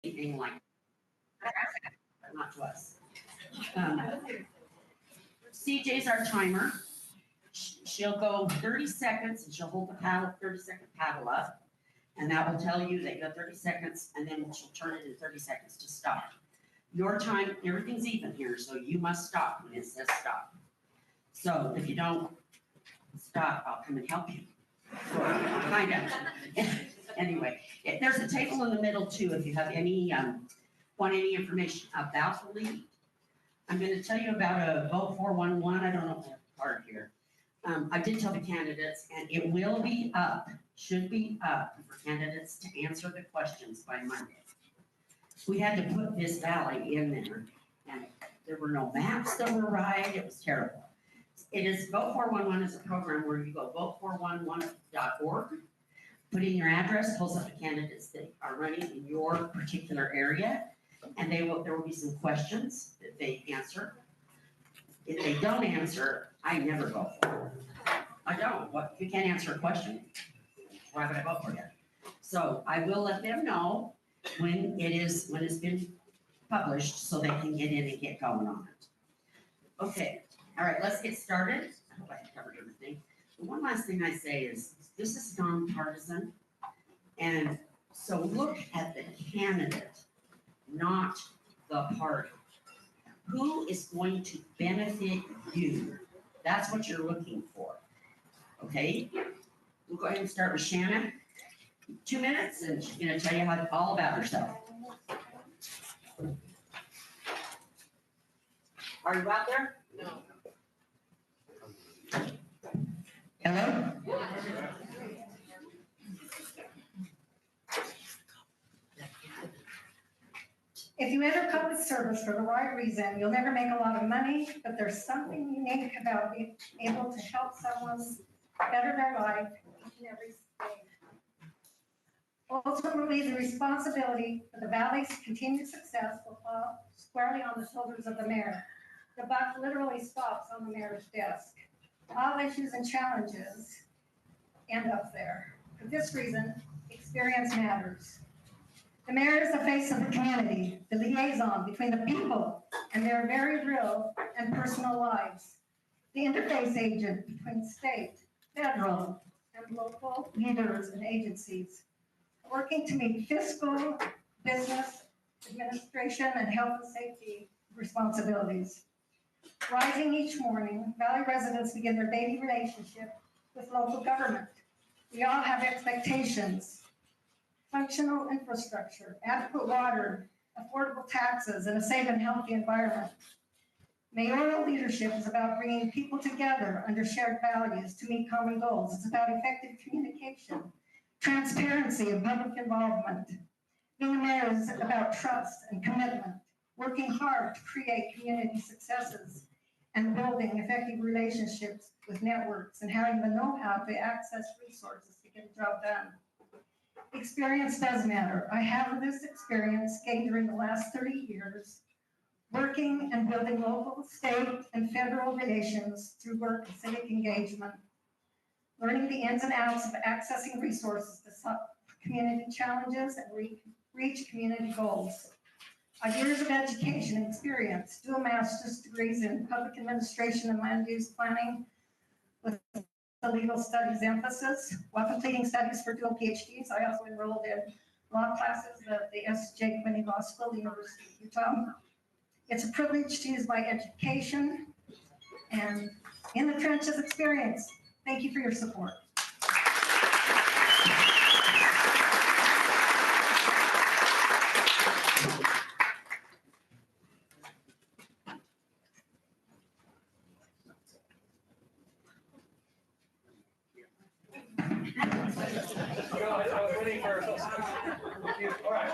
anything like that, but not to us. CJ's our timer. She'll go 30 seconds and she'll hold the 30-second paddle up. And that will tell you that you have 30 seconds, and then she'll turn it in 30 seconds to stop. Your time, everything's even here, so you must stop when it says stop. So if you don't stop, I'll come and help you. Kind of. Anyway, there's a table in the middle too if you have any, want any information about the lead. I'm going to tell you about a vote 411. I don't know if that's part here. I did tell the candidates, and it will be up, should be up for candidates to answer the questions by Monday. We had to put this valley in there, and there were no maps that were right. It was terrible. It is Vote 411 is a program where you go vote411.org, put in your address, pulls up the candidates that are running in your particular area, and there will be some questions that they answer. If they don't answer, I never vote for it. I don't. What, if you can't answer a question, why would I vote for you? So I will let them know when it's been published so they can get in and get going on it. Okay, all right, let's get started. I hope I covered everything. The one last thing I say is this is nonpartisan, and so look at the candidate, not the party. Who is going to benefit you? That's what you're looking for. Okay? We'll go ahead and start with Shannon. 2 minutes, and she's going to tell you all about herself. Are you out there? No. Hello? If you enter public service for the right reason, you'll never make a lot of money, but there's something unique about being able to help someone better their life each and every day. Ultimately, the responsibility for the Valley's continued success will fall squarely on the shoulders of the mayor. The buck literally stops on the mayor's desk. All issues and challenges end up there. For this reason, experience matters. The mayor is the face of the community, the liaison between the people and their very real and personal lives, the interface agent between state, federal, and local leaders and agencies, working to meet fiscal, business, administration, and health and safety responsibilities. Rising each morning, Valley residents begin their daily relationship with local government. We all have expectations. Functional infrastructure, adequate water, affordable taxes, and a safe and healthy environment. Mayoral leadership is about bringing people together under shared values to meet common goals. It's about effective communication, transparency, and public involvement. Being a mayor is about trust and commitment, working hard to create community successes, and building effective relationships with networks, and having the know-how to access resources to get the job done. Experience does matter. I have this experience gained during the last 30 years, working and building local, state, and federal relations through work and civic engagement, learning the ins and outs of accessing resources to solve community challenges and reach community goals. I have years of education and experience, dual master's degrees in public administration and land use planning with the legal studies emphasis. While completing studies for dual PhDs, I also enrolled in law classes at the S.J. Quinney Law School, University of Utah. It's a privilege to use my education and in the trenches experience. Thank you for your support. I was waiting for all right.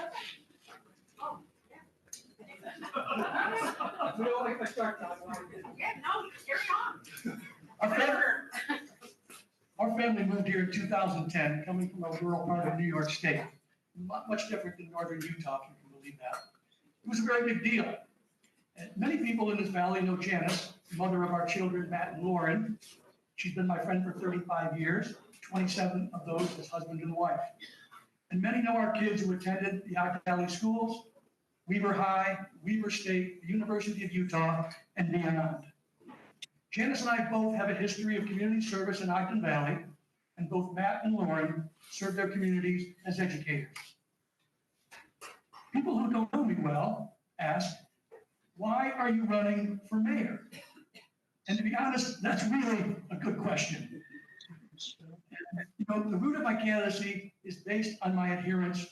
We don't like to start now. Yeah, no, carry on. Our family moved here in 2010, coming from a rural part of New York State. Much different than northern Utah, if you can believe that. It was a very big deal. And many people in this valley know Janice, mother of our children, Matt and Lauren. She's been my friend for 35 years, 27 of those as husband and wife. and many know our kids who attended the Ogden Valley schools, Weaver High, Weaver State, the University of Utah, and beyond. Janice and I both have a history of community service in Ogden Valley, and both Matt and Lauren serve their communities as educators. People who don't know me well ask, why are you running for mayor? And to be honest, that's really a good question. You know, the root of my candidacy is based on my adherence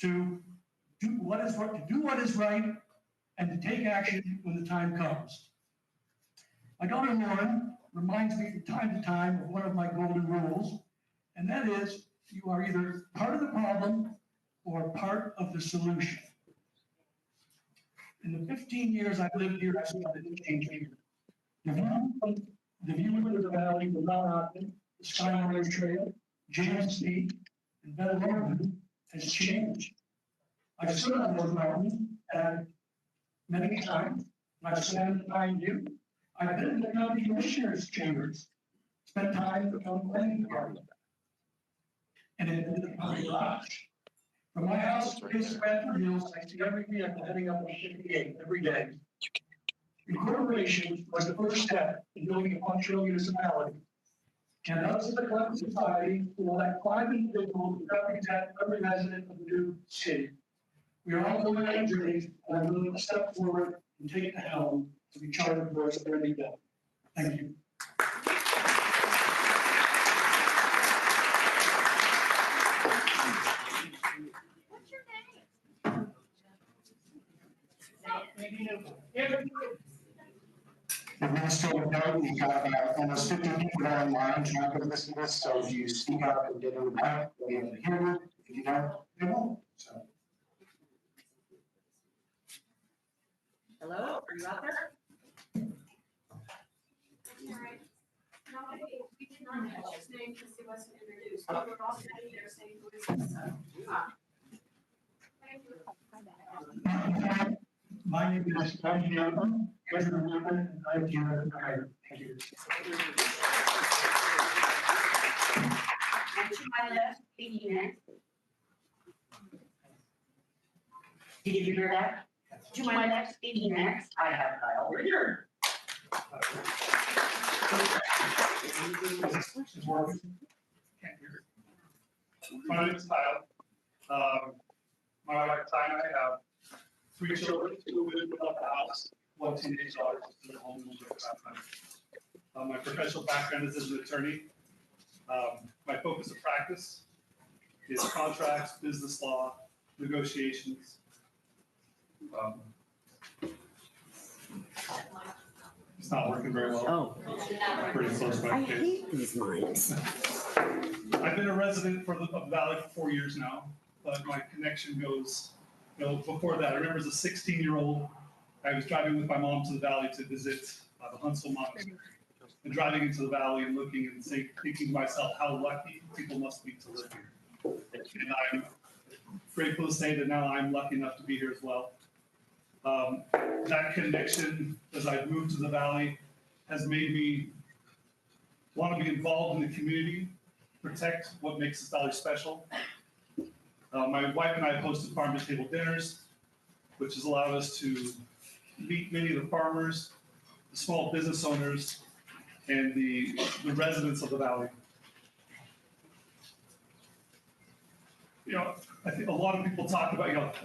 to do what is right, and to take action when the time comes. My daughter Lauren reminds me from time to time of one of my golden rules, and that is, you are either part of the problem or part of the solution. In the 15 years I've lived here, I've seen a change here. The view of the valley from Mount Ogden, the Skyway Trail, James Peak, and Bell Mountain has changed. I've stood on those mountains many times, and I've stand behind you. I've been in the county commissioners' chambers, spent time with the county planning department, and in the county garage. From my house to East Bradford Hills, I see every vehicle heading up 58 every day. Incorporation was the first step in building a functional municipality. And us as a collective society will elect 5 individuals to represent every resident of the new city. We are all going on journeys, and I'm willing to step forward and take the helm to be chartered voice of every day. Thank you. What's your name? Administrative note, we got almost 50 people online trying to listen to this, so if you speak up and get it out, they'll be able to hear you. If you don't, they won't. So. Hello, are you out there? No, we did not catch his name because he wasn't introduced. We were all sitting there saying, who is this? Thank you. My name is Tony Ogden, President of Ogden, and I'm here. Thank you. And to my left, speaking next. Did you hear that? To my left, speaking next, I have Kyle Ritter. My name is Kyle. My wife Ty and I have 3 children, 2 live without the house, 1 teenage daughter in the home. My professional background is as an attorney. My focus of practice is contracts, business law, negotiations. It's not working very well. Oh, Pretty close to I my case. hate these mics. I've been a resident of the Valley for 4 years now, but my connection goes, before that, I remember as a 16-year-old, I was driving with my mom to the Valley to visit the Huntsville Monastery. And driving into the Valley and looking and thinking to myself, how lucky people must be to live here. And I'm grateful to say that now I'm lucky enough to be here as well. That connection, as I've moved to the Valley, has made me want to be involved in the community, protect what makes this Valley special. My wife and I have hosted farm-to-table dinners, which has allowed us to meet many of the farmers, the small business owners, and the residents of the Valley. I think a lot of people talk about,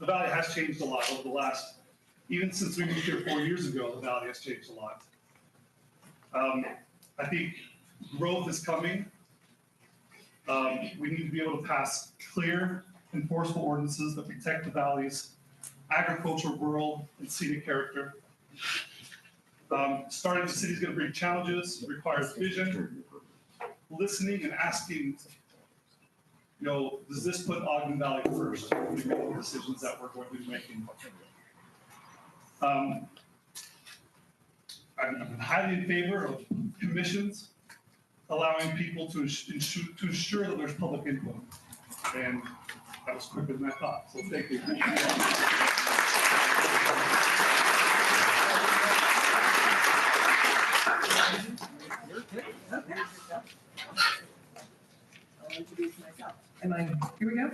the Valley has changed a lot over the last, even since we moved here 4 years ago, the Valley has changed a lot. I think growth is coming. We need to be able to pass clear, enforceable ordinances that protect the Valley's agricultural, rural, and scenic character. Starting the city is going to bring challenges, it requires vision, listening, and asking, does this put Ogden Valley first when we make the decisions that we're going to be making? I'm highly in favor of commissions allowing people to ensure that there's public input. And that was quicker than I thought, so thank you. I'll introduce myself. Here we go.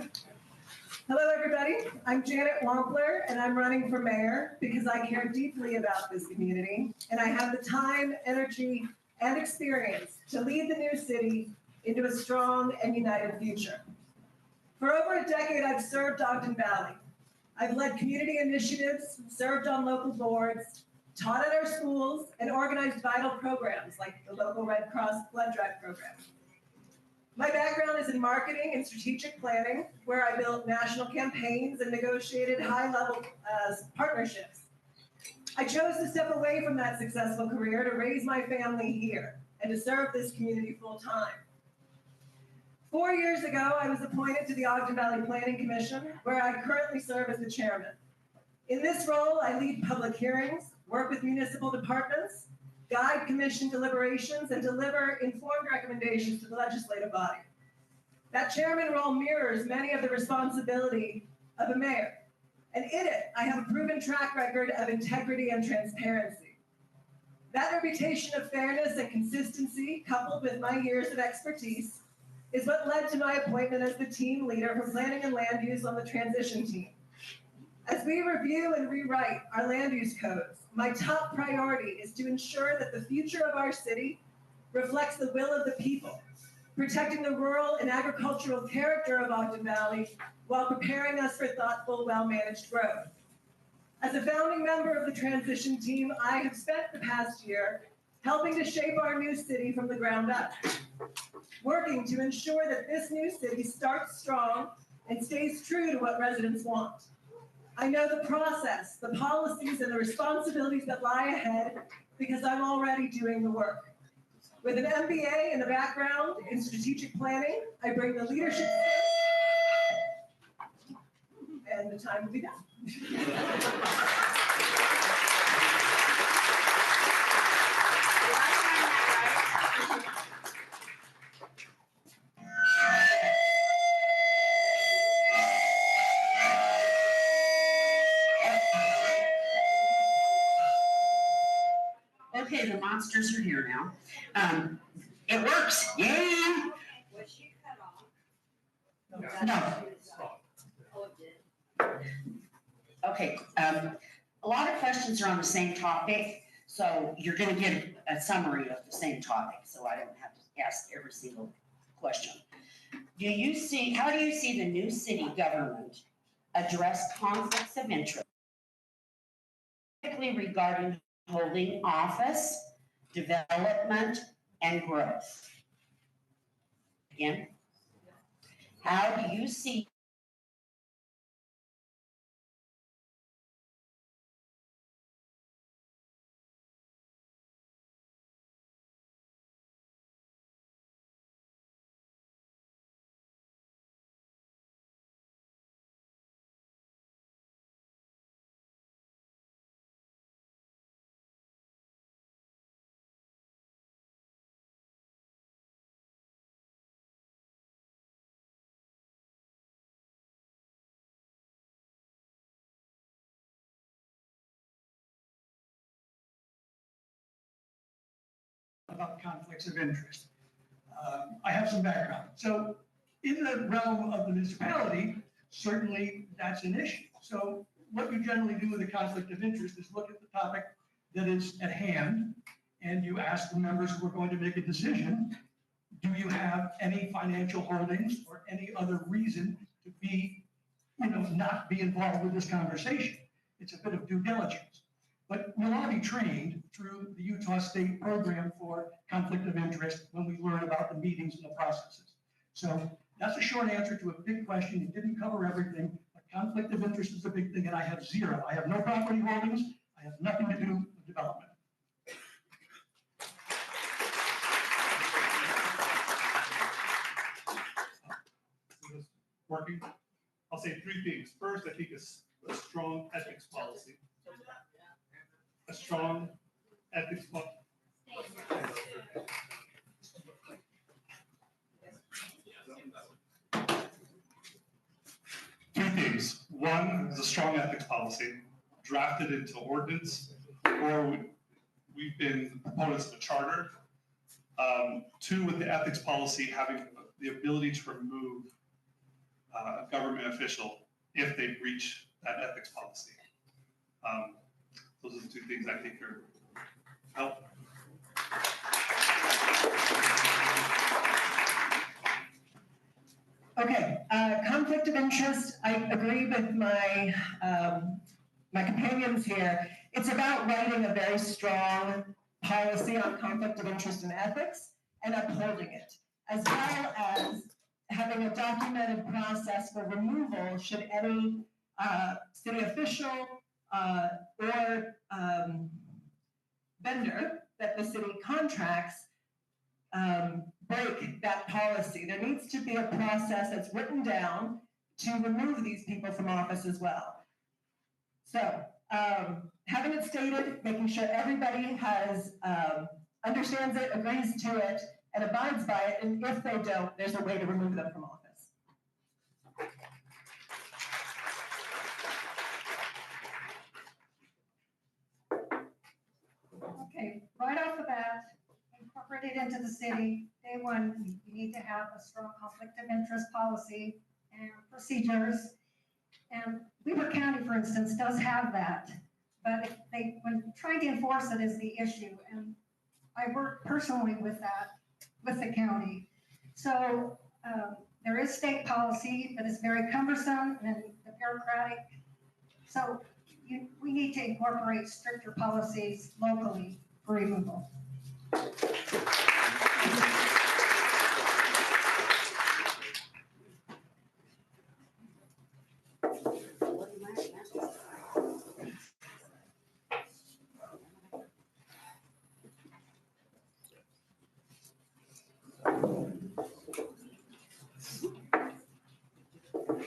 Hello, everybody. I'm Janet Wampler, and I'm running for mayor because I care deeply about this community, and I have the time, energy, and experience to lead the new city into a strong and united future. For over a decade, I've served Ogden Valley. I've led community initiatives, served on local boards, taught at our schools, and organized vital programs like the local Red Cross blood drive program. My background is in marketing and strategic planning, where I built national campaigns and negotiated high-level partnerships. I chose to step away from that successful career to raise my family here and to serve this community full-time. 4 years ago, I was appointed to the Ogden Valley Planning Commission, where I currently serve as the chairman. In this role, I lead public hearings, work with municipal departments, guide commission deliberations, and deliver informed recommendations to the legislative body. That chairman role mirrors many of the responsibility of a mayor. And in it, I have a proven track record of integrity and transparency. That reputation of fairness and consistency, coupled with my years of expertise, is what led to my appointment as the team leader for planning and land use on the transition team. As we review and rewrite our land use codes, my top priority is to ensure that the future of our city reflects the will of the people, protecting the rural and agricultural character of Ogden Valley while preparing us for thoughtful, well-managed growth. As a founding member of the transition team, I have spent the past year helping to shape our new city from the ground up, working to ensure that this new city starts strong and stays true to what residents want. I know the process, the policies, and the responsibilities that lie ahead because I'm already doing the work. With an MBA and a background in strategic planning, I bring the leadership skills, and the time will be done. Okay, the monsters are here now. It works, yay! Was she cut off? No. Oh, it did. Okay, a lot of questions are on the same topic, so you're gonna get a summary of the same topic, so I don't have to ask every single question. How do you see the new city government address conflicts of interest, particularly regarding holding office, development, and growth? Again, how do you see about conflicts of interest. I have some background. So in the realm of the municipality, certainly that's an issue. So what you generally do with a conflict of interest is look at the topic that is at hand, and you ask the members who are going to make a decision, do you have any financial holdings or any other reason to be, not be involved with this conversation? It's a bit of due diligence. But we'll all be trained through the Utah State program for conflict of interest when we learn about the meetings and the processes. So that's a short answer to a big question. It didn't cover everything, but conflict of interest is a big thing, and I have zero. I have no property holdings. I have nothing to do with development. Is this working? I'll say three things. First, I think it's a strong ethics policy. A strong ethics policy. Two things. One is a strong ethics policy drafted into ordinance, or we've been proponents of a charter. Two, with the ethics policy having the ability to remove a government official if they breach that ethics policy. Those are the two things I think are help. Okay, conflict of interest, I agree with my, my companions here. It's about writing a very strong policy on conflict of interest and ethics and upholding it, as well as having a documented process for removal should any city official or vendor that the city contracts break that policy. There needs to be a process that's written down to remove these people from office as well. So, having it stated, making sure everybody has, understands it, agrees to it, and abides by it, and if they don't, there's a way to remove them from office. Okay, right off the bat, incorporate it into the city. Day one, you need to have a strong conflict of interest policy and procedures. And Weaver County, for instance, does have that. But if they, when trying to enforce it is the issue. And I work personally with that, with the county. So there is state policy that is very cumbersome and bureaucratic. So we need to incorporate stricter policies locally for removal.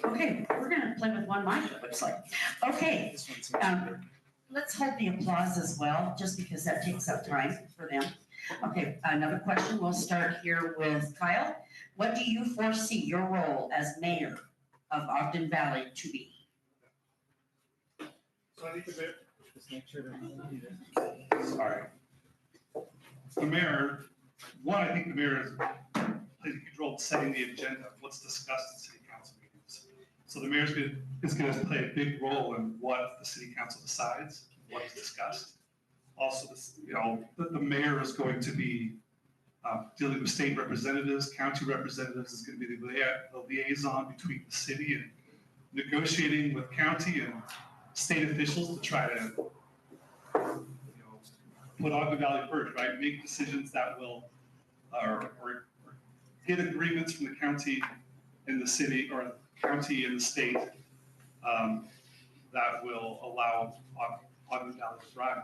Okay, we're gonna play with one mic, it looks like. Okay, let's hold the applause as well, just because that takes up time for them. Okay, another question. We'll start here with Kyle. What do you foresee your role as mayor of Ogden Valley to be? So I think the mayor, just make sure that. Sorry. The mayor, I think the mayor plays a huge role in setting the agenda of what's discussed in city council meetings. So the mayor is going to play a big role in what the city council decides, what is discussed. Also, the mayor is going to be dealing with state representatives, county representatives, is going to be the liaison between the city and negotiating with county and state officials to try to put Ogden Valley first, right? Make decisions that will, or get agreements from the county and the city, or county and the state that will allow Ogden Valley to thrive.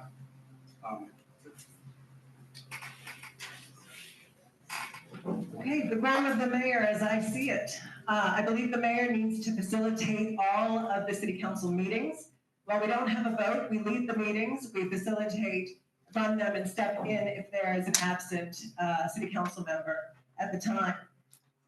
Okay, the role of the mayor as I see it. I believe the mayor needs to facilitate all of the city council meetings. While we don't have a vote, we lead the meetings, we facilitate, run them, and step in if there is an absent city council member at the time.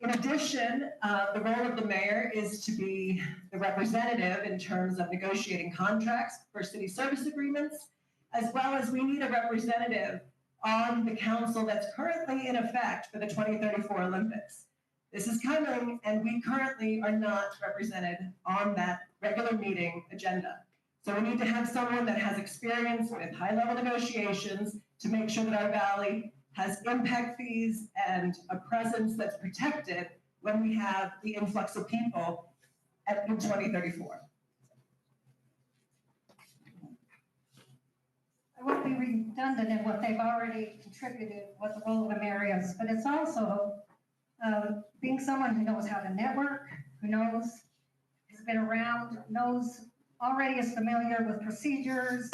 In addition, the role of the mayor is to be the representative in terms of negotiating contracts for city service agreements, as well as we need a representative on the council that's currently in effect for the 2034 Olympics. This is coming, and we currently are not represented on that regular meeting agenda. So we need to have someone that has experience with high-level negotiations to make sure that our valley has impact fees and a presence that's protected when we have the influx of people in 2034. I won't be redundant in what they've already contributed, what the role of the mayor is, but it's also being someone who knows how to network, who knows, has been around, already is familiar with procedures,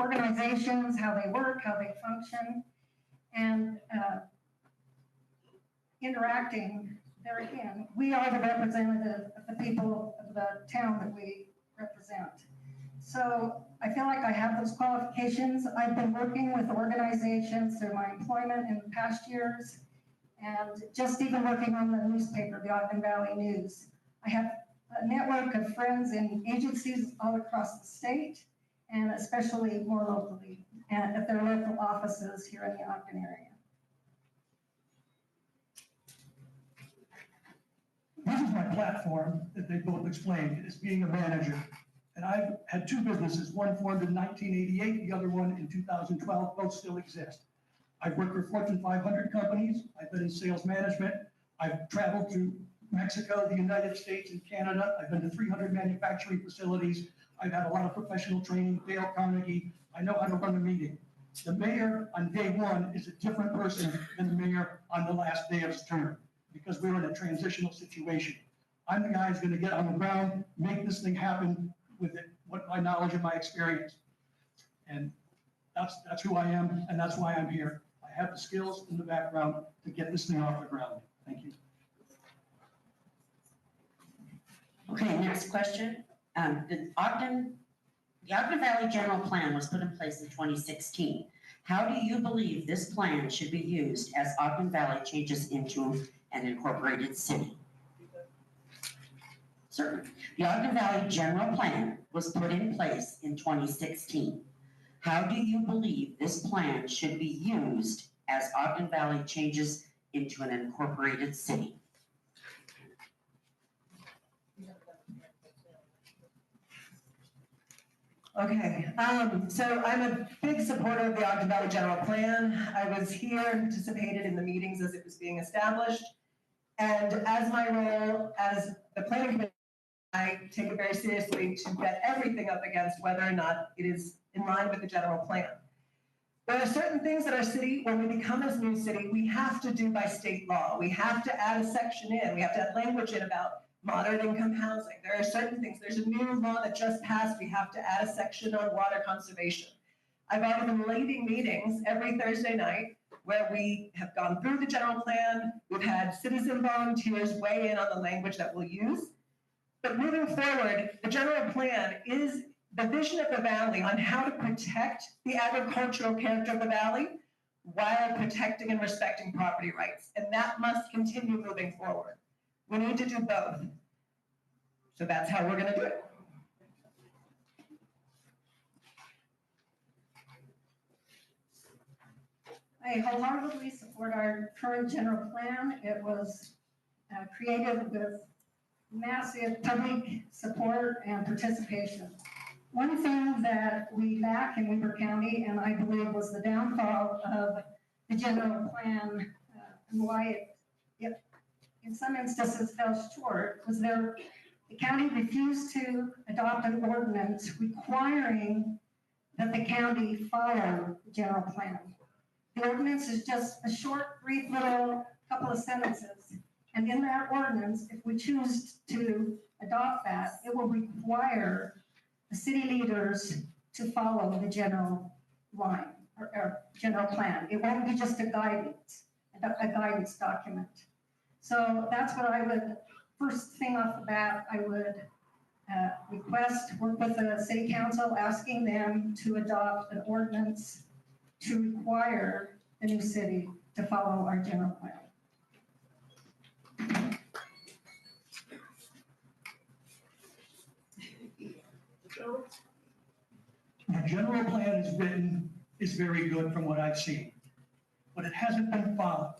organizations, how they work, how they function, and interacting. There again, we are the representative of the people of the town that we represent. So I feel like I have those qualifications. I've been working with organizations through my employment in past years, and just even working on the newspaper, the Ogden Valley News. I have a network of friends in agencies all across the state, and especially more locally, and at their local offices here in the Ogden area. this is my platform that they both explained, is being a manager. And I've had two businesses, one formed in 1988, the other one in 2012, both still exist. I've worked for Fortune 500 companies, I've been in sales management, I've traveled through Mexico, the United States, and Canada. I've been to 300 manufacturing facilities. I've had a lot of professional training, Dale Carnegie. I know how to run a meeting. The mayor on day one is a different person than the mayor on the last day of his term, because we're in a transitional situation. I'm the guy who's gonna get on the ground, make this thing happen with it, what my knowledge and my experience. And that's who I am, and that's why I'm here. I have the skills and the background to get this thing off the ground. Thank you. Okay, next question. The Ogden Valley General Plan was put in place in 2016. How do you believe this plan should be used as Ogden Valley changes into an incorporated city? Certainly. The Ogden Valley General Plan was put in place in 2016. How do you believe this plan should be used as Ogden Valley changes into an incorporated city? Okay, so I'm a big supporter of the Ogden Valley General Plan. I was here and participated in the meetings as it was being established. And as my role as the planning committee, I take it very seriously to vet everything up against whether or not it is in line with the general plan. There are certain things that our city, when we become a new city, we have to do by state law. We have to add a section in, we have to add language in about moderate income housing. There are certain things, there's a new law that just passed, we have to add a section on water conservation. I've already been leading meetings every Thursday night where we have gone through the general plan, we've had citizen volunteers weigh in on the language that we'll use. But moving forward, the general plan is the vision of the valley on how to protect the agricultural character of the valley while protecting and respecting property rights. And that must continue moving forward. We need to do both. So that's how we're going to do it. I wholeheartedly support our current general plan. It was created with massive public support and participation. One thing that we lack in Weber County, and I believe was the downfall of the general plan and why it in some instances fell short, was the county refused to adopt an ordinance requiring that the county follow the general plan. The ordinance is just a short, brief little couple of sentences. And in that ordinance, if we choose to adopt that, it will require the city leaders to follow the general line or general plan. It won't be just a guidance document. So that's what I would, first thing off the bat, I would work with the city council, asking them to adopt an ordinance to require the new city to follow our general plan. The general plan is written, is very good from what I've seen, but it hasn't been followed.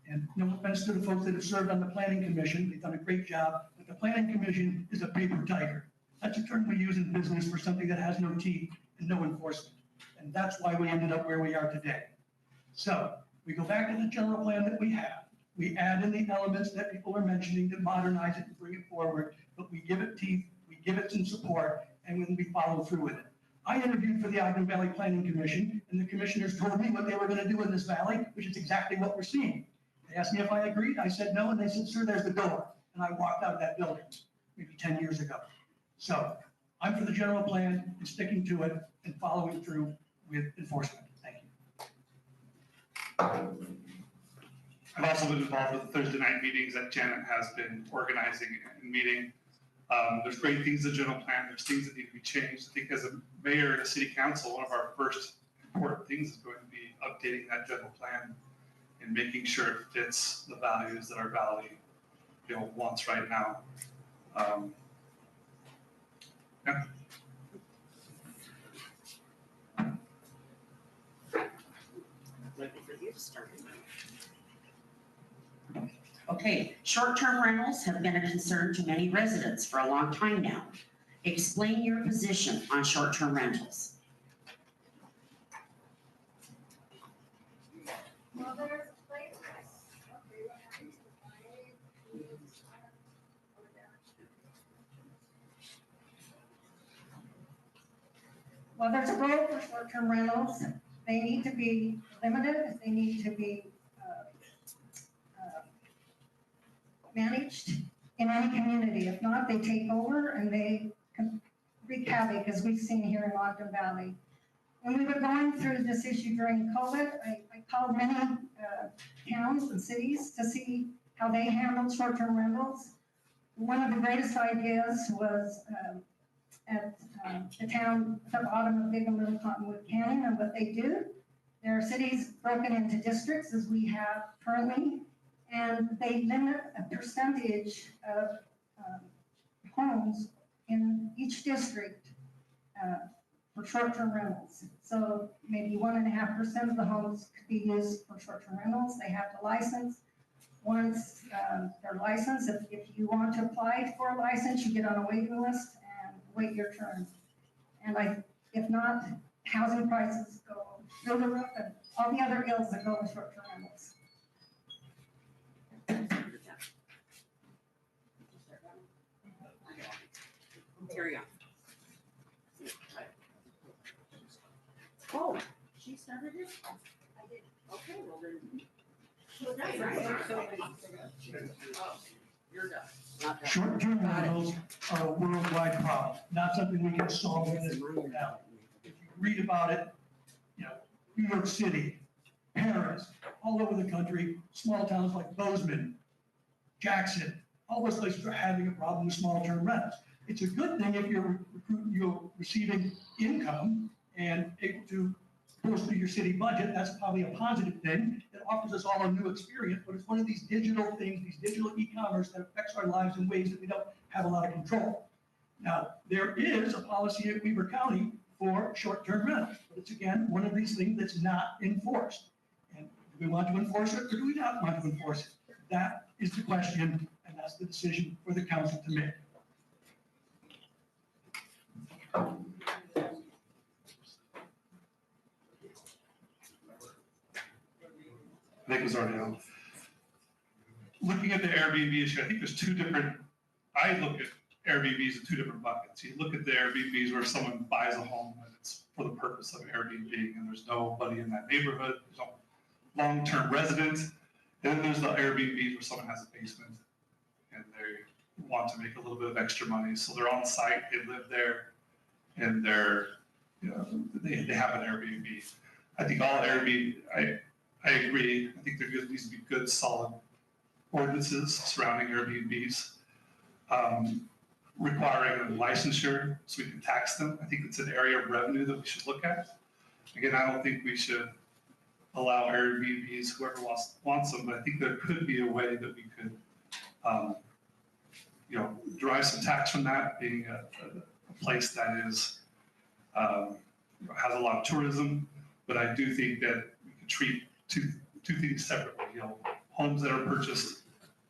And no offense to the folks that have served on the planning commission, they've done a great job, but the planning commission is a paper tiger. That's a term we use in business for something that has no teeth and no enforcement. And that's why we ended up where we are today. So we go back to the general plan that we have. We add in the elements that people are mentioning to modernize it and bring it forward, but we give it teeth, we give it some support, and then we follow through with it. I interviewed for the Ogden Valley Planning Commission, and the commissioners told me what they were gonna do in this valley, which is exactly what we're seeing. They asked me if I agreed, I said no, and they said, sir, there's the door. And I walked out of that building, maybe 10 years ago. So I'm for the general plan and sticking to it and following through with enforcement. Thank you. I've also been involved with the Thursday night meetings that Janet has been organizing and meeting. There's great things in the general plan. There's things that need to be changed. I think as a mayor and a city council, one of our first important things is going to be updating that general plan and making sure it fits the values that our valley, wants right now. Yeah. Looking for you to start. Okay, Okay, short-term rentals have been a concern to many residents for a long time now. Explain your position on short-term rentals. Well, there's a place. Well, there's a role for short-term rentals. They need to be limited, they need to be managed in any community. If not, they take over and they can wreak havoc, as we've seen here in Ogden Valley. When we were going through this issue during COVID, I called many towns and cities to see how they handled short-term rentals. One of the greatest ideas was at the town at the bottom of Big and Little Cottonwood Canyon, and what they do. There are cities broken into districts, as we have currently, and they limit a percentage of homes in each district for short-term rentals. So maybe 1.5% of the homes could be used for short-term rentals. They have to license. Once they're licensed, if you want to apply for a license, you get on a waiting list and wait your turn. And if not, housing prices go through the roof and all the other ills that go with short-term rentals. Carry on. Oh, she started it? I did. Okay, well then. That's right. Oh, you're done. Not done. Short-term rentals are a worldwide problem, not something we can solve in this room now. If you read about it, New York City, Paris, all over the country, small towns like Bozeman, Jackson, all those places are having a problem with small-term rentals. It's a good thing if you're receiving income and able to push through your city budget. That's probably a positive thing. It offers us all a new experience, but it's one of these digital things, these digital e-commerce that affects our lives in ways that we don't have a lot of control. Now, there is a policy at Weber County for short-term rentals, but it's again, one of these things that's not enforced. And do we want to enforce it or do we not want to enforce it? That is the question, and that's the decision for the council to make. Nick was already on. Looking at the Airbnb issue, I think there's two different, I look at Airbnbs in two different buckets. You look at the Airbnbs where someone buys a home and it's for the purpose of Airbnb and there's nobody in that neighborhood, there's no long-term resident. And then there's the Airbnbs where someone has a basement and they want to make a little bit of extra money. So they're on site, they live there, and they have an Airbnb. I think all Airbnb, I agree. I think there needs to be good, solid ordinances surrounding Airbnbs, requiring a licensure so we can tax them. I think it's an area of revenue that we should look at. Again, I don't think we should allow Airbnbs, whoever wants them, but I think there could be a way that we could, derive some tax from that, being a place that is, has a lot of tourism. But I do think that we could treat two things separately, homes that are purchased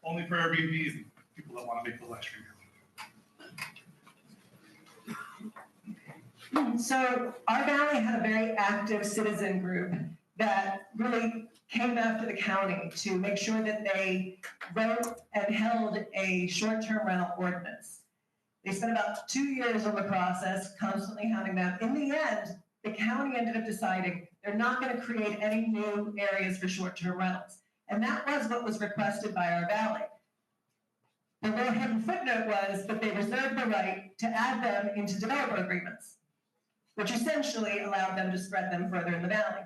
only for Airbnb and people that want to make a little extra. So our valley had a very active citizen group that really came after the county to make sure that they wrote and held a short-term rental ordinance. They spent about 2 years on the process, constantly having that. In the end, the county ended up deciding they're not going to create any new areas for short-term rentals. And that was what was requested by our valley. The little hidden footnote was that they reserved the right to add them into developer agreements, which essentially allowed them to spread them further in the valley.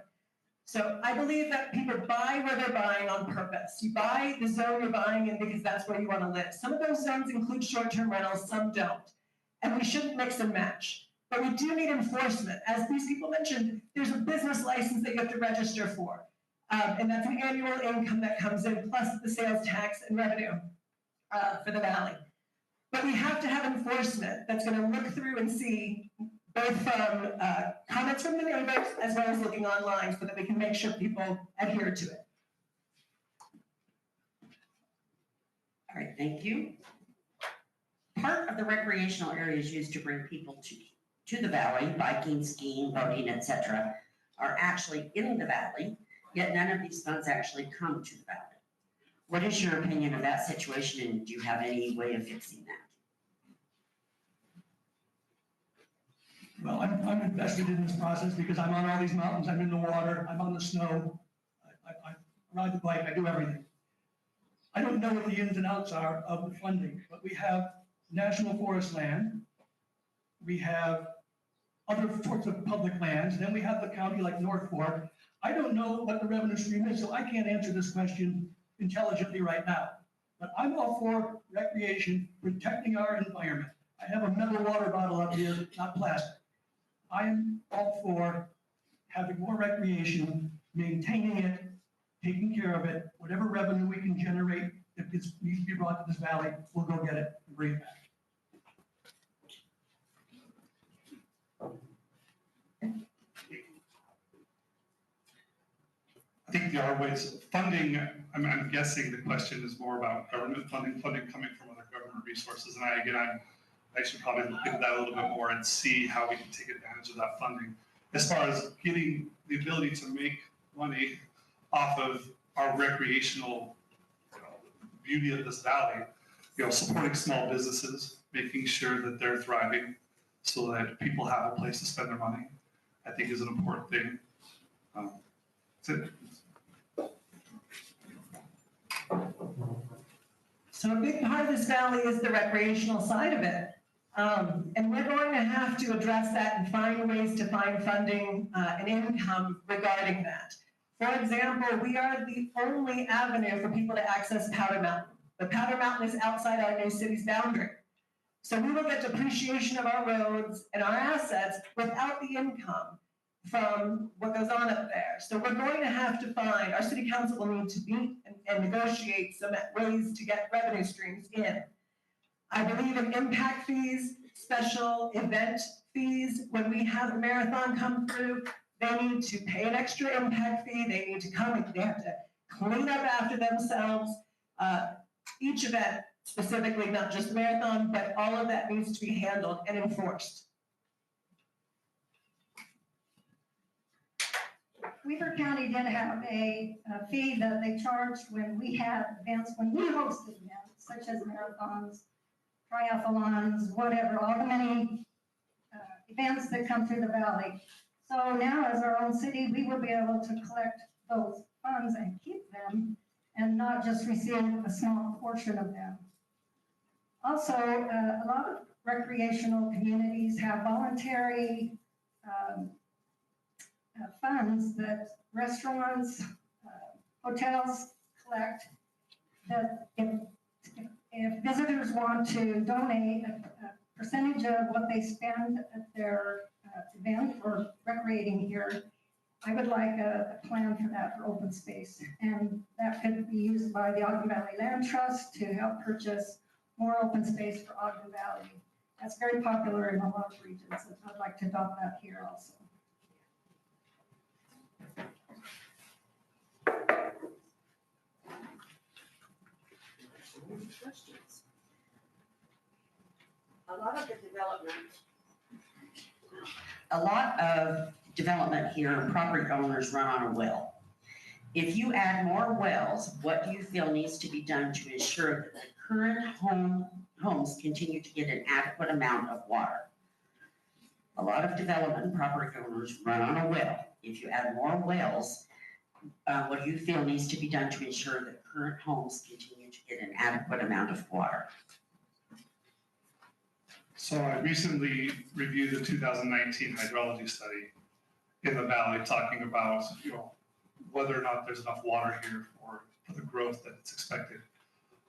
So I believe that people buy where they're buying on purpose. You buy the zone you're buying in because that's where you want to live. Some of those zones include short-term rentals, some don't. And we shouldn't mix and match. But we do need enforcement. As these people mentioned, there's a business license that you have to register for. And that's an annual income that comes in, plus the sales tax and revenue for the valley. But we have to have enforcement that's going to look through and see both from comments from the neighbors as well as looking online so that we can make sure people adhere to it. All right, thank you. Part of the recreational areas used to bring people to the valley, biking, skiing, boating, etc., are actually in the valley, yet none of these funds actually come to the valley. What is your opinion of that situation, and do you have any way of fixing that? Well, I'm invested in this process because I'm on all these mountains, I'm in the water, I'm on the snow, I ride the bike, I do everything. I don't know what the ins and outs are of the funding, but we have national forest land, we have other sorts of public lands, then we have the county like North Fork. I don't know what the revenue stream is, so I can't answer this question intelligently right now. But I'm all for recreation, protecting our environment. I have a metal water bottle up here, not plastic. I am all for having more recreation, maintaining it, taking care of it, whatever revenue we can generate, if it needs to be brought to this valley, we'll go get it and bring it back. I think there are ways of funding. I'm guessing the question is more about government funding coming from other government resources. And I should probably look into that a little bit more and see how we can take advantage of that funding. As far as getting the ability to make money off of our recreational beauty of this valley, supporting small businesses, making sure that they're thriving so that people have a place to spend their money, I think is an important thing. That's it. So a big part of this valley is the recreational side of it. And we're going to have to address that and find ways to find funding and income regarding that. For example, we are the only avenue for people to access Powder Mountain. The Powder Mountain is outside our new city's boundary. So we will get depreciation of our roads and our assets without the income from what goes on up there. So we're going to have to find, our city council will need to meet and negotiate some ways to get revenue streams in. I believe in impact fees, special event fees. When we have a marathon come through, they need to pay an extra impact fee. They need to come and they have to clean up after themselves. Each event specifically, not just the marathon, but all of that needs to be handled and enforced. Weaver County did have a fee that they charged when we had events, when we hosted events, such as marathons, triathlons, whatever, all the many events that come through the valley. So now as our own city, we will be able to collect those funds and keep them and not just receive a small portion of them. Also, a lot of recreational communities have voluntary funds that restaurants, hotels collect, that if visitors want to donate a percentage of what they spend at their event or recreating here, I would like a plan for that for open space. And that could be used by the Ogden Valley Land Trust to help purchase more open space for Ogden Valley. That's very popular in a lot of regions, and I'd like to adopt that here also. Questions? A lot of development here, property owners run on a well. If you add more wells, what do you feel needs to be done to ensure that the current homes continue to get an adequate amount of water? A lot of development property owners run on a well. If you add more wells, what do you feel needs to be done to ensure that current homes continue to get an adequate amount of water? So I recently reviewed the 2019 hydrology study in the valley, talking about whether or not there's enough water here for the growth that's expected.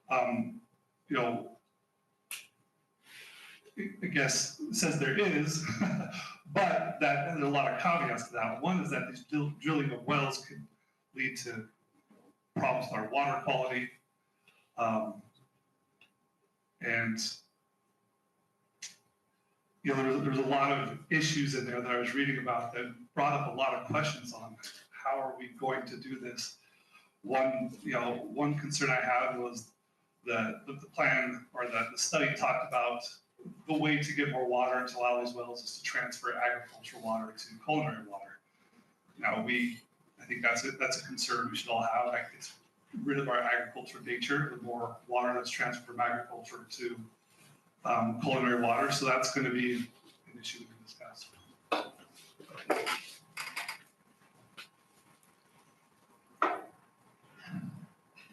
I guess it says there is, but there's a lot of caveats to that. One is that these drilling of wells could lead to problems with our water quality, and there's a lot of issues in there that I was reading about that brought up a lot of questions on how are we going to do this. One concern I had was the plan or the study talked about the way to get more water into a lot of these wells is to transfer agricultural water to culinary water. Now, I think that's a concern we should all have. Like, it's rid of our agricultural nature, the more water that's transferred from agriculture to culinary water. So that's going to be an issue we can discuss.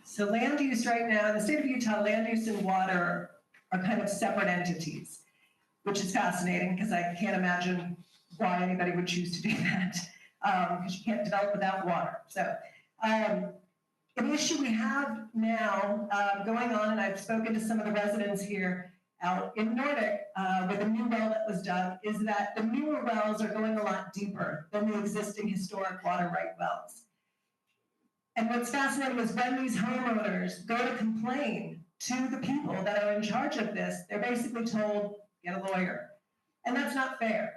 So land use right now, in the state of Utah, land use and water are kind of separate entities, which is fascinating because I can't imagine why anybody would choose to do that, because you can't develop without water. So an issue we have now going on, and I've spoken to some of the residents here out in Nordic with a new well that was dug, is that the newer wells are going a lot deeper than the existing historic water right wells. And what's fascinating is when these homeowners go to complain to the people that are in charge of this, they're basically told, get a lawyer. And that's not fair.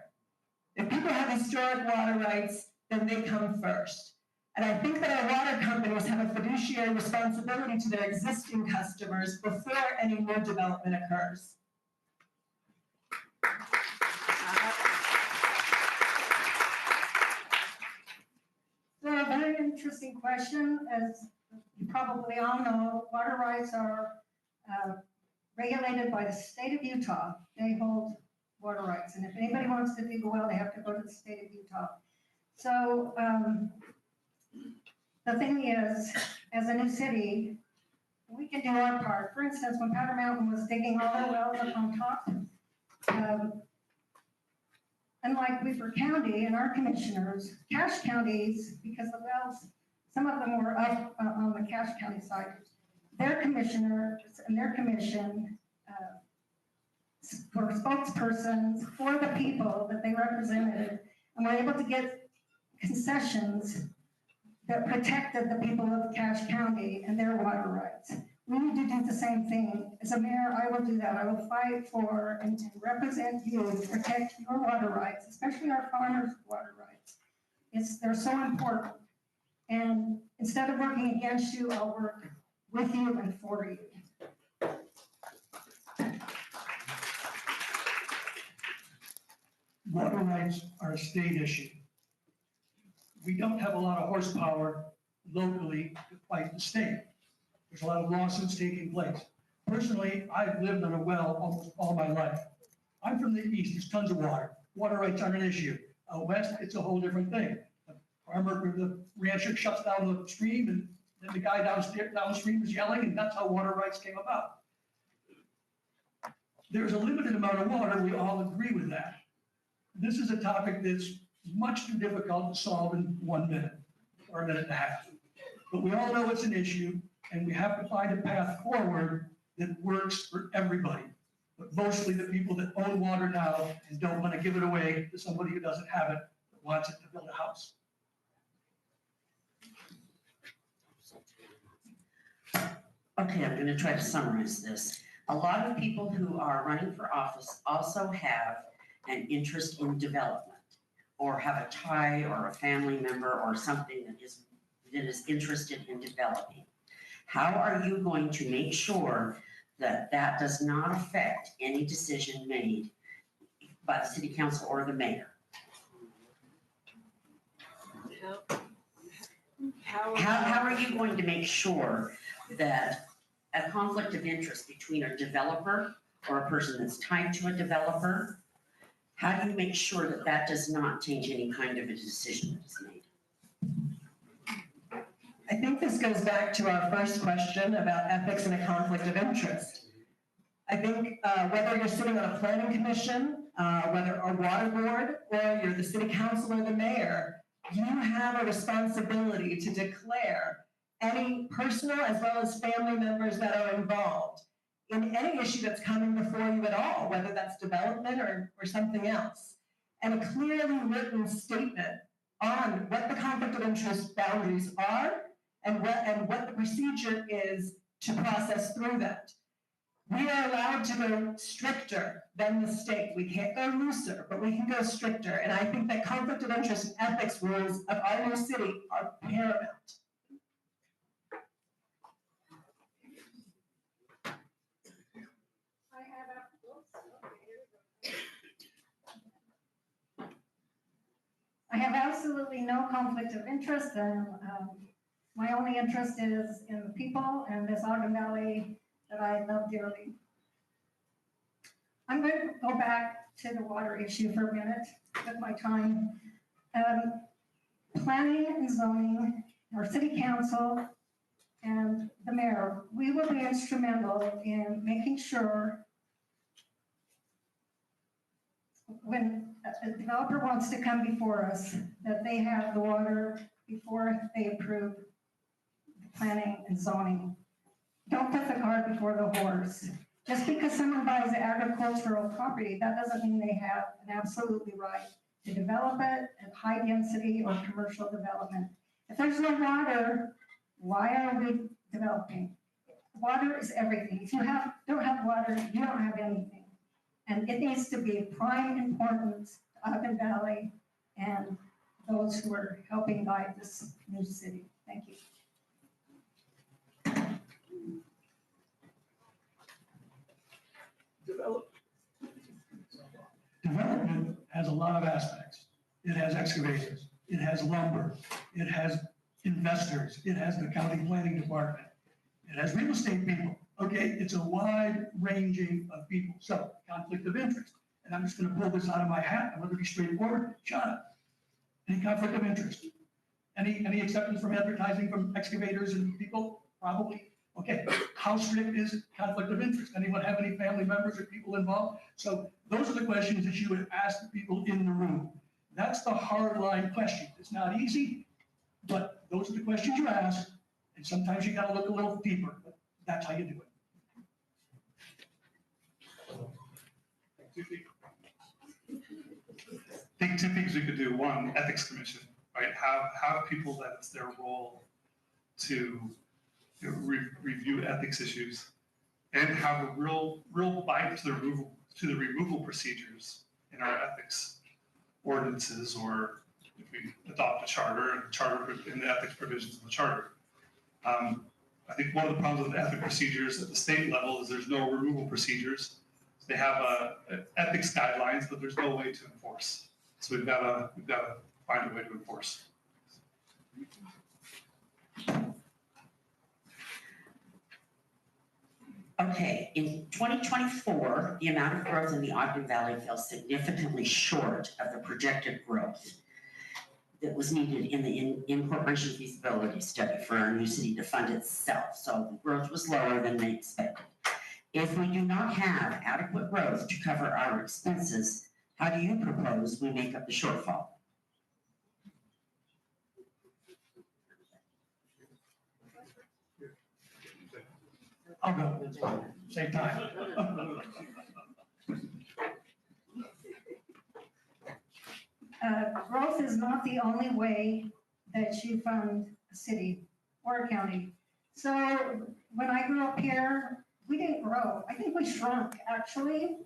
If people have historic water rights, then they come first. And I think that our water companies have a fiduciary responsibility to their existing customers before any new development occurs. So a very interesting question. As you probably all know, water rights are regulated by the state of Utah. They hold water rights. And if anybody wants to dig a well, they have to go to the state of Utah. So the thing is, as a new city, we can do our part. For instance, when Powder Mountain was digging all their wells up on top, unlike Weaver County and our commissioners, Cache counties, because the wells, some of them were up on the Cache County side, their commissioners and their commission were spokespersons for the people that they represented and were able to get concessions that protected the people of Cache County and their water rights. We need to do the same thing. As a mayor, I will do that. I will fight for and represent you to protect your water rights, especially our farmers' water rights. They're so important. And instead of working against you, I'll work with you and for you. Water rights are a state issue. We don't have a lot of horsepower locally to fight the state. There's a lot of lawsuits taking place. Personally, I've lived on a well almost all my life. I'm from the east, there's tons of water. Water rights aren't an issue. Out west, it's a whole different thing. The farmer, the rancher shuts down the stream, and then the guy downstream is yelling, and that's how water rights came about. There's a limited amount of water, we all agree with that. This is a topic that's much too difficult to solve in 1 minute or a minute and a half. But we all know it's an issue, and we have to find a path forward that works for everybody, but mostly the people that own water now and don't want to give it away to somebody who doesn't have it, but wants it to build a house. Okay, I'm gonna try to summarize this. A lot of people who are running for office also have an interest in development, or have a tie or a family member or something that is interested in developing. How are you going to make sure that that does not affect any decision made by the city council or the mayor? How are you going to make sure that a conflict of interest between a developer or a person that's tied to a developer, how do you make sure that that does not change any kind of a decision that is made? I think this goes back to our first question about ethics and a conflict of interest. I think whether you're sitting on a planning commission, whether a water board, or you're the city council or the mayor, you have a responsibility to declare any personal as well as family members that are involved in any issue that's coming before you at all, whether that's development or something else. And a clearly written statement on what the conflict of interest boundaries are and what the procedure is to process through that. We are allowed to go stricter than the state. We can't go looser, but we can go stricter. And I think that conflict of interest and ethics rules of our new city are paramount. I have absolutely no conflict of interest, and my only interest is in the people and this Ogden Valley that I love dearly. I'm going to go back to the water issue for a minute with my time. Planning and zoning, our city council, and the mayor, we will be instrumental in making sure when a developer wants to come before us, that they have the water before they approve the planning and zoning. Don't put the cart before the horse. Just because someone buys agricultural property, that doesn't mean they have an absolutely right to develop it at high density or commercial development. If there's no water, why are we developing? Water is everything. If you don't have water, you don't have anything. And it needs to be prime importance to Ogden Valley and those who are helping guide this new city. Thank you. Development has a lot of aspects. It has excavators, it has lumber, it has investors, it has the county planning department, it has real estate people. Okay, it's a wide ranging of people. So conflict of interest. And I'm just gonna pull this out of my hat. I'm gonna be straightforward. Shut any conflict of interest? Any acceptance from advertising from excavators and people? Probably. Okay, how strict is conflict of interest? Anyone have any family members or people involved? So those are the questions that you would ask the people in the room. That's the hard line question. It's not easy, but those are the questions you ask. And sometimes you gotta look a little deeper, but that's how you do it. I think two things we could do. One, ethics commission, right? Have people that it's their role to review ethics issues and have a real bite to the removal procedures in our ethics ordinances, or if we adopt a charter and the ethics provisions of the charter. I think one of the problems with ethics procedures at the state level is there's no removal procedures. They have ethics guidelines, but there's no way to enforce. So we've got to find a way to enforce. Okay, in 2024, the amount of growth in the Ogden Valley fell significantly short of the projected growth that was needed in the incorporation feasibility study for our new city to fund itself. So the growth was lower than they expected. If we do not have adequate growth to cover our expenses, how do you propose we make up the shortfall? I'll go. Same time. Growth is not the only way that you fund a city or a county. So when I grew up here, we didn't grow. I think we shrunk, actually.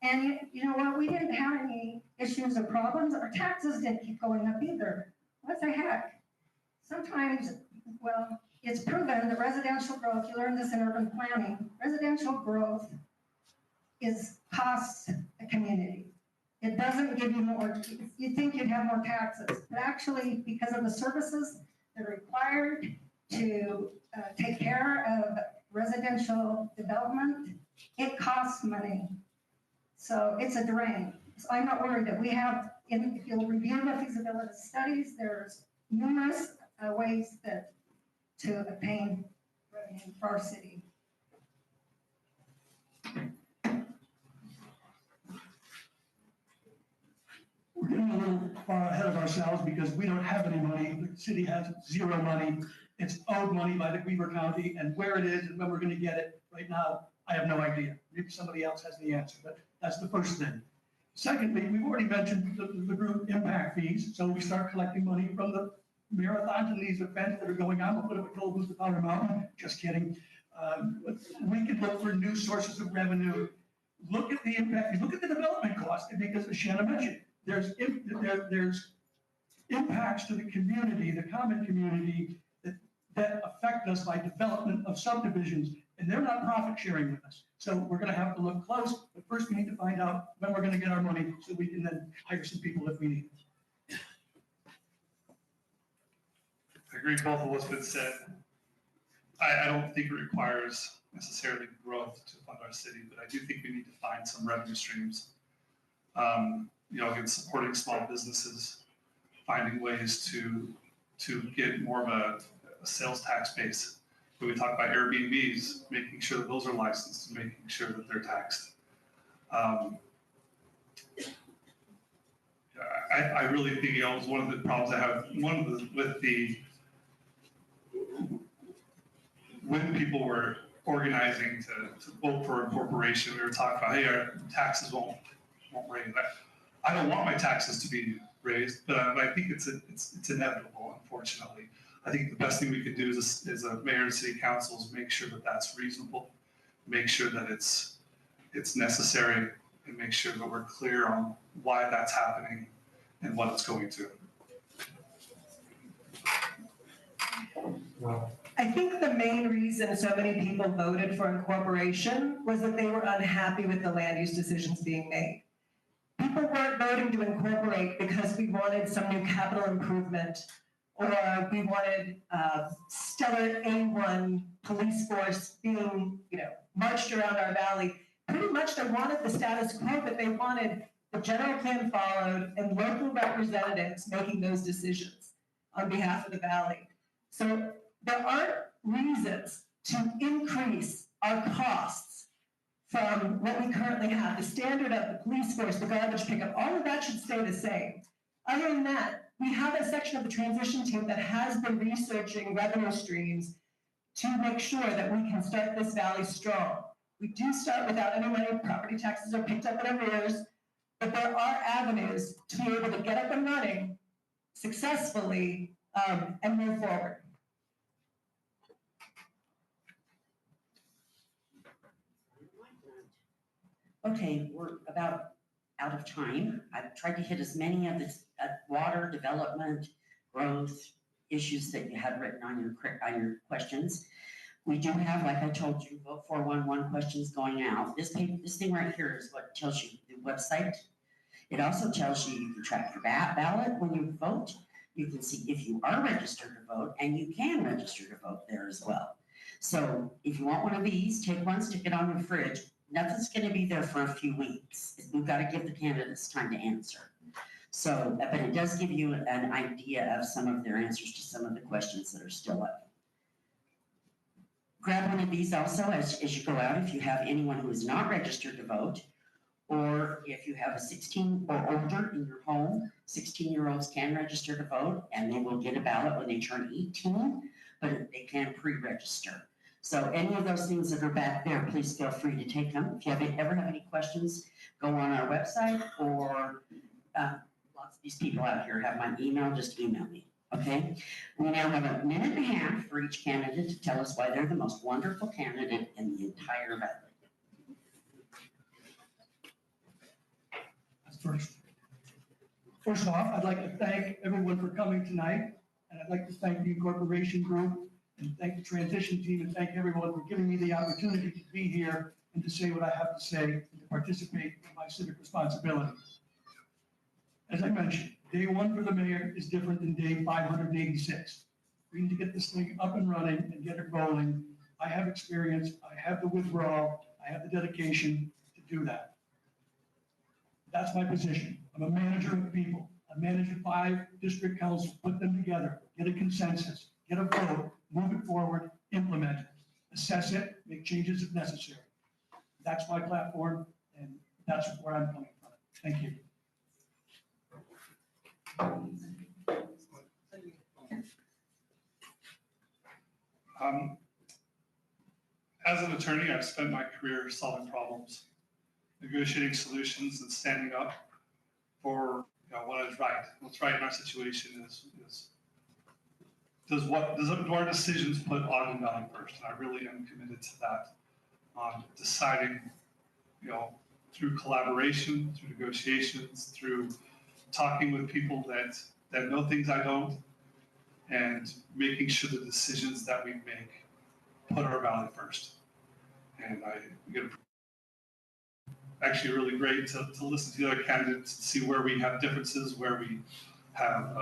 And you know what? We didn't have any issues or problems. Our taxes didn't keep going up either. What the heck? Sometimes, well, it's proven that residential growth, you learn this in urban planning, residential growth costs a community. It doesn't give you more, you think you'd have more taxes, but actually, because of the services that are required to take care of residential development, it costs money. So it's a drain. So I'm not worried that we have, if you'll review the feasibility studies, there's numerous ways to obtain revenue for our city. We're getting a little far ahead of ourselves because we don't have any money. The city has zero money. It's owed money by the Weaver County, and where it is and when we're gonna get it, right now, I have no idea. Maybe somebody else has the answer, but that's the first thing. Secondly, we've already mentioned the group impact fees, so we start collecting money from the marathons and these events that are going on. We'll put up a toll booth at Powder Mountain, just kidding. We could look for new sources of revenue. Look at the impact, look at the development cost, because as Shanna mentioned, there's impacts to the community, the common community, that affect us by development of subdivisions, and they're not profit sharing with us. So we're gonna have to look close, but first we need to find out when we're gonna get our money so we can then hire some people if we need it. agree both of what's been said. I don't think it requires necessarily growth to fund our city, but I do think we need to find some revenue streams. Again, supporting small businesses, finding ways to get more of a sales tax base. When we talk about Airbnbs, making sure that those are licensed and making sure that they're taxed. I really think, it was one of the problems I have, when people were organizing to vote for a corporation, we were talking about, hey, our taxes won't raise. I don't want my taxes to be raised, but I think it's inevitable, unfortunately. I think the best thing we can do as a mayor and city council is make sure that that's reasonable, make sure that it's necessary, and make sure that we're clear on why that's happening and what it's going to. I think the main reason so many people voted for incorporation was that they were unhappy with the land use decisions being made. People weren't voting to incorporate because we wanted some new capital improvement or we wanted stellar A1 police force being, marched around our valley. Pretty much they wanted the status quo, but they wanted the general plan followed and local representatives making those decisions on behalf of the valley. So there aren't reasons to increase our costs from what we currently have. The standard of the police force, the garbage pickup, all of that should stay the same. Other than that, we have a section of the transition team that has been researching revenue streams to make sure that we can start this valley strong. We do start without any money, property taxes are picked up in arrears, but there are avenues to be able to get up and running successfully and move forward. Okay, we're about out of time. I've tried to hit as many of the water development, growth issues that you had written on your questions. We do have, like I told you, vote 411 questions going out. This thing right here is what tells you the website. It also tells you can track your ballot when you vote. You can see if you are registered to vote, and you can register to vote there as well. So if you want one of these, take one, stick it on your fridge. Nothing's going to be there for a few weeks. We've got to give the candidates time to answer. So, but it does give you an idea of some of their answers to some of the questions that are still up. Grab one of these also as you go out if you have anyone who is not registered to vote, or if you have a 16 or older in your home, 16-year-olds can register to vote, and they will get a ballot when they turn 18, but they can pre-register. So any of those things that are back there, please feel free to take them. If you ever have any questions, go on our website, or lots of these people out here have my email, just email me, okay? We now have a minute and a half for each candidate to tell us why they're the most wonderful candidate in the entire valley. First off, I'd like to thank everyone for coming tonight, and I'd like to thank the incorporation group, and thank the transition team, and thank everyone for giving me the opportunity to be here and to say what I have to say and to participate in my civic responsibilities. As I mentioned, day one for the mayor is different than day 586. We need to get this thing up and running and get it rolling. I have experience, I have the withdrawal, I have the dedication to do that. That's my position. I'm a manager of people. I manage 5 district councils, put them together, get a consensus, get a vote, move it forward, implement it, assess it, make changes if necessary. That's my platform, and that's where I'm coming from. Thank you. As an attorney, I've spent my career solving problems, negotiating solutions, and standing up for what is right. What's right in our situation is do our decisions put Ogden Valley first? And I really am committed to that, on deciding, through collaboration, through negotiations, through talking with people that know things I don't, and making sure the decisions that we make put our valley first. And I get actually really great to listen to the other candidates, to see where we have differences, where we have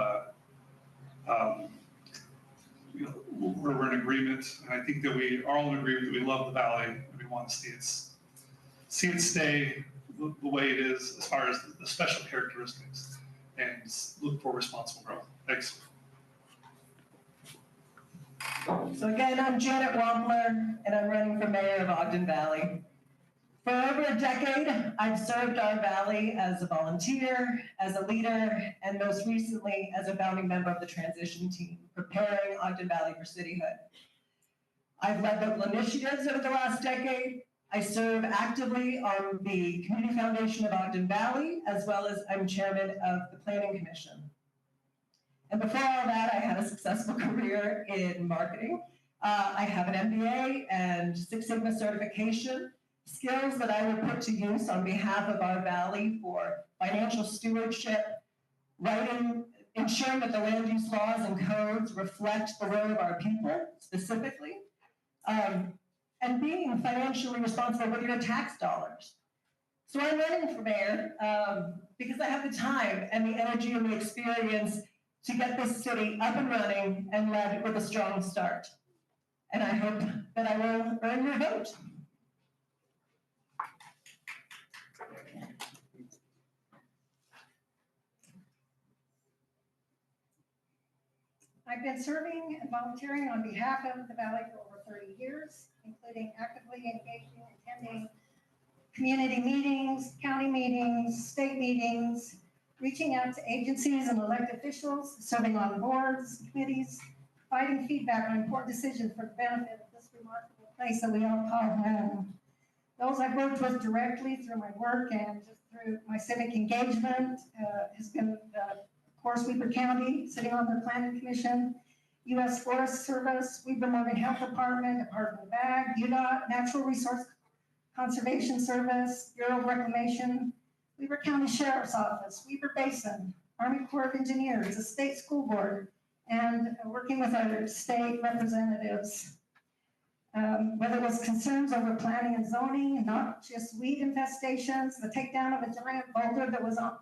we're in agreement. And I think that we are all in agreement that we love the valley and we want to see it stay the way it is as far as the special characteristics and look for responsible growth. Thanks. So again, I'm Janet Wampler, and I'm running for mayor of Ogden Valley. For over a decade, I've served our valley as a volunteer, as a leader, and most recently as a founding member of the transition team, preparing Ogden Valley for cityhood. I've led local initiatives over the last decade. I serve actively on the Community Foundation of Ogden Valley, as well as I'm chairman of the Planning Commission. And before all that, I had a successful career in marketing. I have an MBA and Six Sigma certification, skills that I will put to use on behalf of our valley for financial stewardship, ensuring that the land use laws and codes reflect the will of our people specifically, and being financially responsible with your tax dollars. So I'm running for mayor because I have the time and the energy and the experience to get this city up and running and led with a strong start. And I hope that I will earn your vote. I've been serving and volunteering on behalf of the Valley for over 30 years, including actively engaging, attending community meetings, county meetings, state meetings, reaching out to agencies and elected officials, serving on boards, committees, providing feedback on important decisions for the benefit of this remarkable place that we all call home. Those I've worked with directly through my work and just through my civic engagement has been, of course, Weber County, sitting on the Planning Commission, U.S. Forest Service, Weber Morgan Health Department, Department of Ag, UDOT, Natural Resource Conservation Service, Bureau of Reclamation, Weber County Sheriff's Office, Weber Basin, Army Corps of Engineers, the State School Board, and working with our state representatives. Whether it was concerns over planning and zoning, not just weed infestations, the takedown of a giant boulder that was on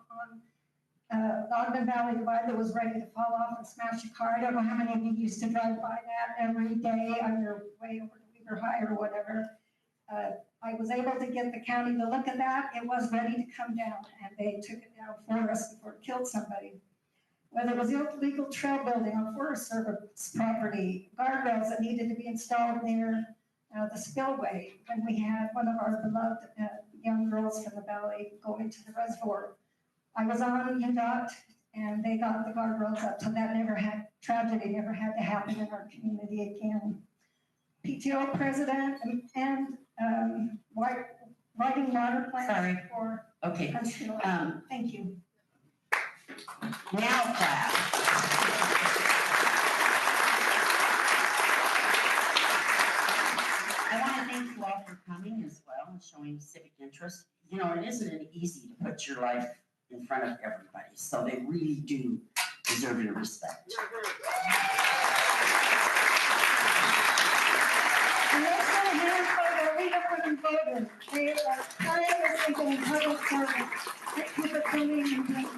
the Ogden Valley Divide that was ready to fall off and smash a car. I don't know how many of you used to drive by that every day on your way over to Weber High or whatever. I was able to get the county to look at that. It was ready to come down, and they took it down for us before it killed somebody. Whether it was illegal trail building on Forest Service property, guardrails that needed to be installed near the spillway, when we had one of our beloved young girls from the valley going to the reservoir. I was on UDOT, and they got the guardrails up, so that tragedy never had to happen in our community again. PTO president and writing water plans Sorry. for. Okay, Thank you. now clap. I want to thank you all for coming as well and showing civic interest. You know, it isn't easy to put your life in front of everybody, so they really do deserve your respect. And let's go ahead for the leader for the voters. They are tirelessly doing public service. Thank you for coming and being here.